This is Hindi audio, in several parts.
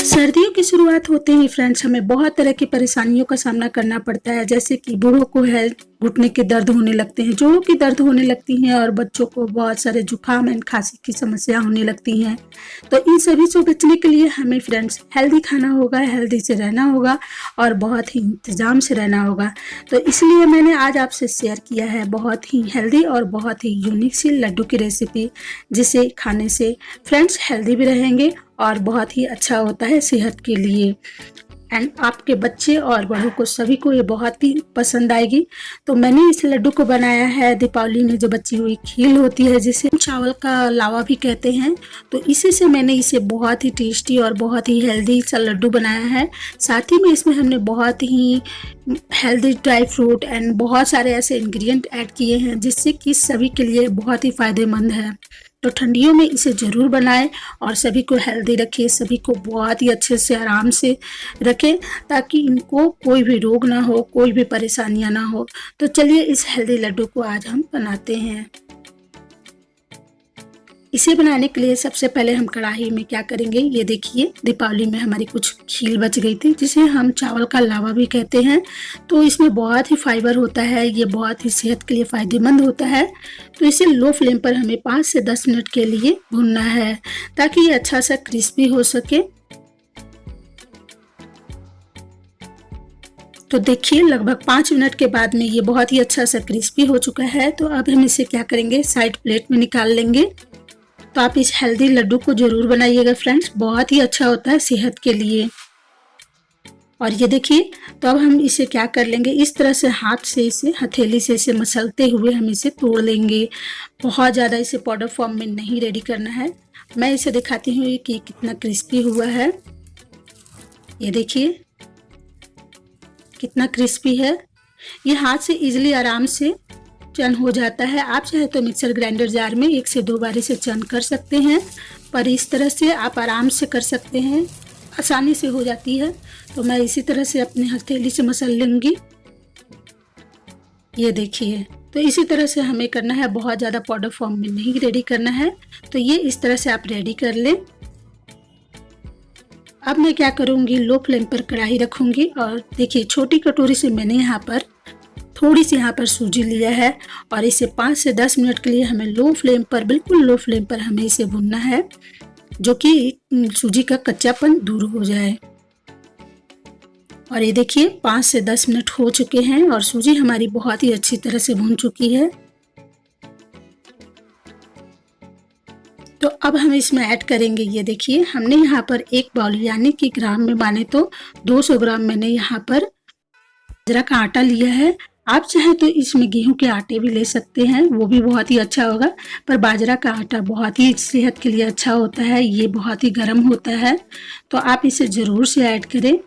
सर्दियों की शुरुआत होते ही फ्रेंड्स हमें बहुत तरह की परेशानियों का सामना करना पड़ता है। जैसे कि बूढ़ों को है घुटने के दर्द होने लगते हैं, जोड़ों की दर्द होने लगती हैं और बच्चों को बहुत सारे जुकाम एंड खांसी की समस्या होने लगती हैं। तो इन सभी से बचने के लिए हमें फ्रेंड्स हेल्दी खाना होगा, हेल्दी से रहना होगा और बहुत ही इंतजाम से रहना होगा। तो इसलिए मैंने आज आपसे शेयर किया है बहुत ही हेल्दी और बहुत ही यूनिक सी लड्डू की रेसिपी, जिसे खाने से फ्रेंड्स हेल्दी भी रहेंगे और बहुत ही अच्छा होता है सेहत के लिए। एंड आपके बच्चे और बड़ों को सभी को ये बहुत ही पसंद आएगी। तो मैंने इस लड्डू को बनाया है दीपावली में जो बची हुई खील होती है, जिसे चावल का लावा भी कहते हैं। तो इसी से मैंने इसे बहुत ही टेस्टी और बहुत ही हेल्दी सा लड्डू बनाया है। साथ ही में इसमें हमने बहुत ही हेल्दी ड्राई फ्रूट एंड बहुत सारे ऐसे इंग्रेडिएंट ऐड किए हैं, जिससे कि सभी के लिए बहुत ही फायदेमंद है। तो ठंडियों में इसे ज़रूर बनाएं और सभी को हेल्दी रखें, सभी को बहुत ही अच्छे से आराम से रखें, ताकि इनको कोई भी रोग ना हो, कोई भी परेशानियां ना हो। तो चलिए इस हेल्दी लड्डू को आज हम बनाते हैं। इसे बनाने के लिए सबसे पहले हम कढ़ाई में क्या करेंगे, ये देखिए दीपावली में हमारी कुछ खील बच गई थी, जिसे हम चावल का लावा भी कहते हैं। तो इसमें बहुत ही फाइबर होता है, ये बहुत ही सेहत के लिए फ़ायदेमंद होता है। तो इसे लो फ्लेम पर हमें 5 से 10 मिनट के लिए भूनना है, ताकि ये अच्छा सा क्रिस्पी हो सके। तो देखिए लगभग 5 मिनट के बाद में ये बहुत ही अच्छा सा क्रिस्पी हो चुका है। तो अब हम इसे क्या करेंगे, साइड प्लेट में निकाल लेंगे। तो आप इस हेल्दी लड्डू को जरूर बनाइएगा फ्रेंड्स, बहुत ही अच्छा होता है सेहत के लिए। और ये देखिए, तो अब हम इसे क्या कर लेंगे, इस तरह से हाथ से इसे हथेली से इसे मसलते हुए हम इसे तोड़ लेंगे। बहुत ज़्यादा इसे पाउडर फॉर्म में नहीं रेडी करना है। मैं इसे दिखाती हूँ कि कितना क्रिस्पी हुआ है। ये देखिए कितना क्रिस्पी है। ये हाथ से इजीली आराम से चर्न हो जाता है। आप चाहे तो मिक्सर ग्राइंडर जार में 1 से 2 बार इसे चर्न कर सकते हैं, पर इस तरह से आप आराम से कर सकते हैं, आसानी से हो जाती है। तो मैं इसी तरह से अपने हथेली से मसल लूँगी। ये देखिए, तो इसी तरह से हमें करना है, बहुत ज़्यादा पाउडर फॉर्म में नहीं रेडी करना है। तो ये इस तरह से आप रेडी कर लें। अब मैं क्या करूँगी, लो फ्लेम पर कढ़ाई रखूँगी और देखिए छोटी कटोरी से मैंने यहाँ पर थोड़ी सी यहाँ पर सूजी लिया है और इसे 5 से 10 मिनट के लिए हमें लो फ्लेम पर, बिल्कुल लो फ्लेम पर हमें इसे भूनना है, जो कि सूजी का कच्चापन दूर हो जाए। और ये देखिए 5 से 10 मिनट हो चुके हैं और सूजी हमारी बहुत ही अच्छी तरह से भून चुकी है। तो अब हम इसमें ऐड करेंगे, ये देखिए हमने यहाँ पर 1 बाउल यानी कि ग्राम में माने तो 200 ग्राम मैंने यहाँ पर बाजरा का आटा लिया है। आप चाहे तो इसमें गेहूं के आटे भी ले सकते हैं, वो भी बहुत ही अच्छा होगा, पर बाजरा का आटा बहुत ही सेहत के लिए अच्छा होता है, ये बहुत ही गर्म होता है। तो आप इसे ज़रूर से ऐड करें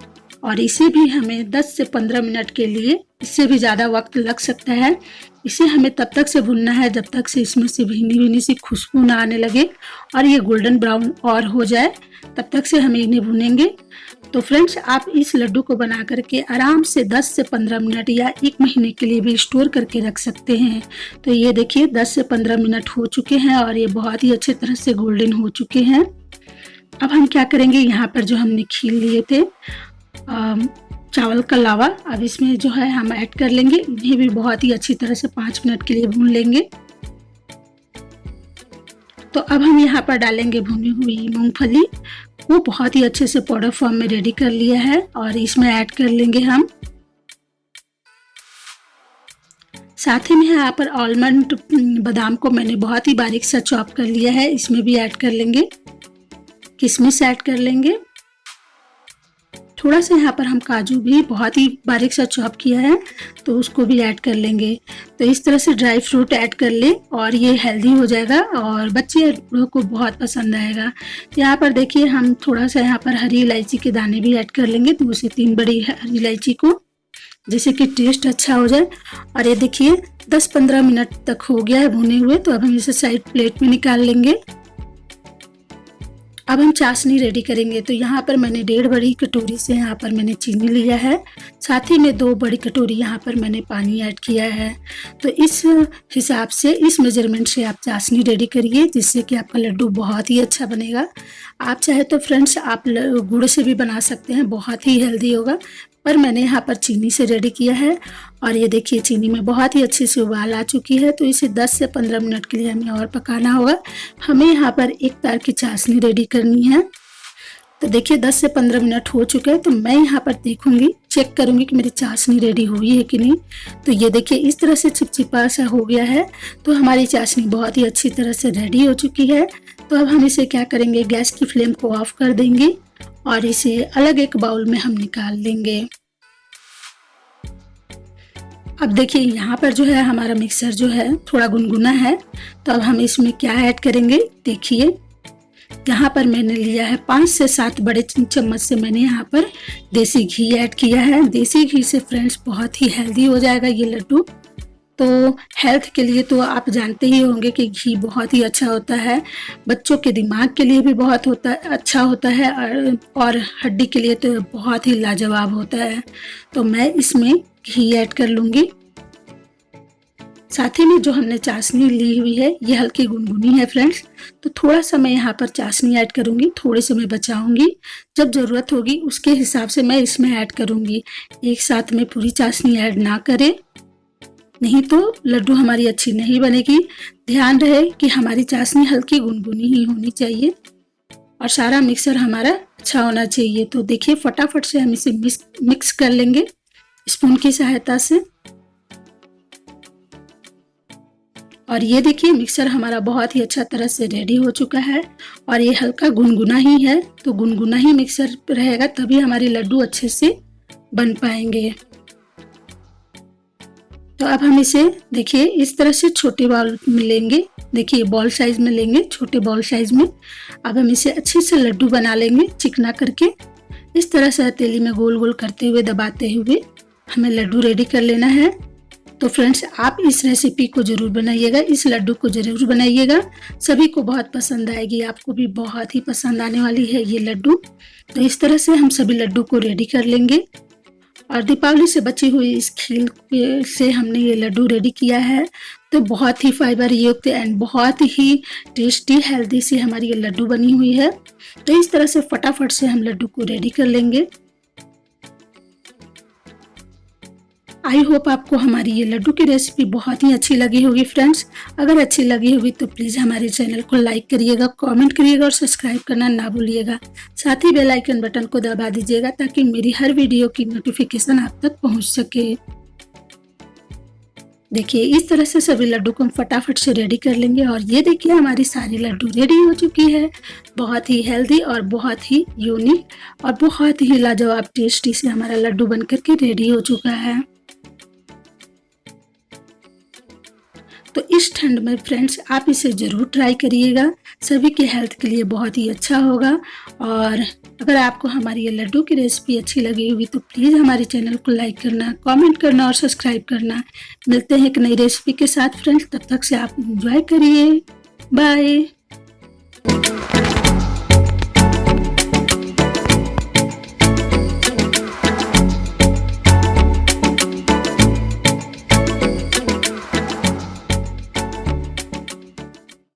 और इसे भी हमें 10 से 15 मिनट के लिए, इससे भी ज़्यादा वक्त लग सकता है। इसे हमें तब तक से भुनना है जब तक से इसमें से भीनी भीनी सी खुशबू ना आने लगे और ये गोल्डन ब्राउन और हो जाए, तब तक से हम इन्हें भुनेंगे। तो फ्रेंड्स, आप इस लड्डू को बना करके आराम से 10 से 15 मिनट या 1 महीने के लिए भी स्टोर करके रख सकते हैं। तो ये देखिए 10 से 15 मिनट हो चुके हैं और ये बहुत ही अच्छी तरह से गोल्डन हो चुके हैं। अब हम क्या करेंगे, यहाँ पर जो हमने खील लिए थे चावल का लावा, अब इसमें जो है हम ऐड कर लेंगे। इन्हें भी बहुत ही अच्छी तरह से 5 मिनट के लिए भून लेंगे। तो अब हम यहाँ पर डालेंगे भुनी हुई मूंगफली को, बहुत ही अच्छे से पाउडर फॉर्म में रेडी कर लिया है और इसमें ऐड कर लेंगे हम। साथ ही में यहाँ पर आलमंड बादाम को मैंने बहुत ही बारीक सा चॉप कर लिया है, इसमें भी ऐड कर लेंगे। किशमिश ऐड कर लेंगे। थोड़ा सा यहाँ पर हम काजू भी बहुत ही बारीक सा चॉप किया है, तो उसको भी ऐड कर लेंगे। तो इस तरह से ड्राई फ्रूट ऐड कर ले और ये हेल्दी हो जाएगा और बच्चे लोगों को बहुत पसंद आएगा। तो यहाँ पर देखिए हम थोड़ा सा यहाँ पर हरी इलायची के दाने भी ऐड कर लेंगे, 2 से 3 बड़ी हरी इलायची को, जिससे कि टेस्ट अच्छा हो जाए। और ये देखिए 10-15 मिनट तक हो गया है भुने हुए। तो अब हम इसे साइड प्लेट में निकाल लेंगे। अब हम चाशनी रेडी करेंगे। तो यहाँ पर मैंने 1.5 बड़ी कटोरी से यहाँ पर मैंने चीनी लिया है, साथ ही में 2 बड़ी कटोरी यहाँ पर मैंने पानी ऐड किया है। तो इस हिसाब से, इस मेजरमेंट से आप चाशनी रेडी करिए, जिससे कि आपका लड्डू बहुत ही अच्छा बनेगा। आप चाहे तो फ्रेंड्स आप गुड़ से भी बना सकते हैं, बहुत ही हेल्दी होगा, पर मैंने यहाँ पर चीनी से रेडी किया है। और ये देखिए चीनी में बहुत ही अच्छे से उबाल आ चुकी है। तो इसे 10 से 15 मिनट के लिए हमें और पकाना होगा। हमें यहाँ पर 1 तार की चाशनी रेडी करनी है। तो देखिए 10 से 15 मिनट हो चुके हैं। तो मैं यहाँ पर देखूंगी, चेक करूंगी कि मेरी चाशनी रेडी हुई है कि नहीं। तो ये देखिए इस तरह से चिपचिपा सा हो गया है। तो हमारी चाशनी बहुत ही अच्छी तरह से रेडी हो चुकी है। तो अब हम इसे क्या करेंगे, गैस की फ्लेम को ऑफ कर देंगे और इसे अलग एक बाउल में हम निकाल लेंगे। अब देखिए यहाँ पर जो है हमारा मिक्सर जो है थोड़ा गुनगुना है। तो अब हम इसमें क्या ऐड करेंगे, देखिए यहाँ पर मैंने लिया है 5 से 7 बड़े चम्मच से मैंने यहाँ पर देसी घी ऐड किया है। देसी घी से फ्रेंड्स बहुत ही हेल्दी हो जाएगा ये लड्डू। तो हेल्थ के लिए तो आप जानते ही होंगे कि घी बहुत ही अच्छा होता है, बच्चों के दिमाग के लिए भी बहुत अच्छा होता है और हड्डी के लिए तो बहुत ही लाजवाब होता है। तो मैं इसमें घी ऐड कर लूँगी। साथ ही में जो हमने चाशनी ली हुई है ये हल्की गुनगुनी है फ्रेंड्स। तो थोड़ा सा मैं यहाँ पर चाशनी ऐड करूँगी, थोड़ी सी मैं बचाऊँगी, जब ज़रूरत होगी उसके हिसाब से मैं इसमें ऐड करूँगी। एक साथ में पूरी चाशनी ऐड ना करें, नहीं तो लड्डू हमारी अच्छी नहीं बनेगी। ध्यान रहे कि हमारी चाशनी हल्की गुनगुनी ही होनी चाहिए और सारा मिक्सर हमारा अच्छा होना चाहिए। तो देखिए फटाफट से हम इसे मिक्स कर लेंगे स्पून की सहायता से। और ये देखिए मिक्सर हमारा बहुत ही अच्छा तरह से रेडी हो चुका है और ये हल्का गुनगुना ही है। तो गुनगुना ही मिक्सर रहेगा तभी हमारे लड्डू अच्छे से बन पाएंगे। तो अब हम इसे देखिए इस तरह से छोटे बॉल में लेंगे, देखिए बॉल साइज में लेंगे, छोटे बॉल साइज में। अब हम इसे अच्छे से लड्डू बना लेंगे चिकना करके। इस तरह से हथेली में गोल गोल करते हुए, दबाते हुए हमें लड्डू रेडी कर लेना है। तो फ्रेंड्स आप इस रेसिपी को जरूर बनाइएगा, इस लड्डू को जरूर बनाइएगा, सभी को बहुत पसंद आएगी, आपको भी बहुत ही पसंद आने वाली है ये लड्डू। तो इस तरह से हम सभी लड्डू को रेडी कर लेंगे। और दीपावली से बची हुई इस खीर से हमने ये लड्डू रेडी किया है। तो बहुत ही फाइबर युक्त एंड बहुत ही टेस्टी हेल्दी सी हमारी ये लड्डू बनी हुई है। तो इस तरह से फटाफट से हम लड्डू को रेडी कर लेंगे। आई होप आपको हमारी ये लड्डू की रेसिपी बहुत ही अच्छी लगी होगी फ्रेंड्स। अगर अच्छी लगी होगी तो प्लीज़ हमारे चैनल को लाइक करिएगा, कमेंट करिएगा और सब्सक्राइब करना ना भूलिएगा। साथ ही बेल आइकन बटन को दबा दीजिएगा ताकि मेरी हर वीडियो की नोटिफिकेशन आप तक पहुंच सके। देखिए इस तरह से सभी लड्डू को हम फटाफट से रेडी कर लेंगे। और ये देखिए हमारी सारी लड्डू रेडी हो चुकी है। बहुत ही हेल्दी और बहुत ही यूनिक और बहुत ही लाजवाब टेस्टी से हमारा लड्डू बनकर के रेडी हो चुका है। तो इस ठंड में फ्रेंड्स आप इसे ज़रूर ट्राई करिएगा, सभी के हेल्थ के लिए बहुत ही अच्छा होगा। और अगर आपको हमारी ये लड्डू की रेसिपी अच्छी लगी होगी तो प्लीज़ हमारे चैनल को लाइक करना, कमेंट करना और सब्सक्राइब करना। मिलते हैं एक नई रेसिपी के साथ फ्रेंड्स, तब तक से आप एंजॉय करिए। बाय।